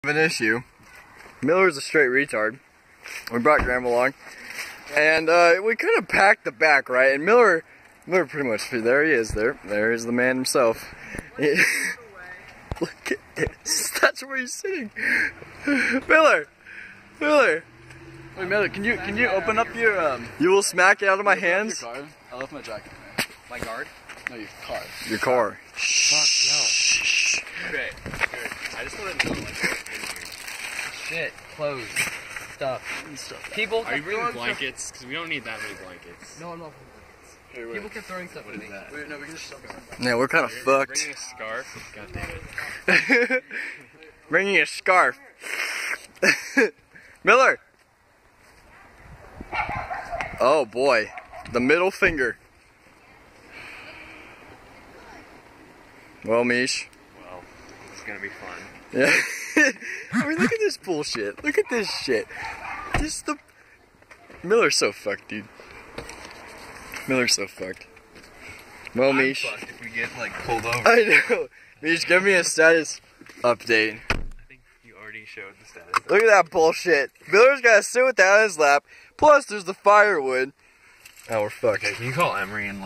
An issue. Miller's a straight retard. We brought Graham along, and we could have packed the back, right? And Miller pretty much, there he is. There is the man himself. Look at this. That's where he's sitting. Miller. Wait, Miller, can you open up your You will smack it out of my hands. Your car? I left my jacket. My guard? No, your car. Your car. Fuck no. Okay, good. I just want to know, like, shit, clothes, stuff. People Are you kept bringing throwing blankets? Because we don't need that many blankets. stuff. No, I'm not. Hey, People kept throwing stuff at me. Wait, no, we can just stop it. Yeah, we're kind of You're fucked. bringing a scarf? God damn it. Bringing a scarf. Miller. Oh boy, the middle finger. Well, Mish. Well, it's gonna be fun. Yeah. I mean, look at this bullshit. Look at this shit. Miller's so fucked, dude. Miller's so fucked. Well, Mish. Fucked if we get like pulled over. I know. Mish, give me a status update. I think you already showed the status. Look at that bullshit. Miller's gotta sit with that on his lap. Plus, there's the firewood. Oh, we're fucked. Can you call Emery and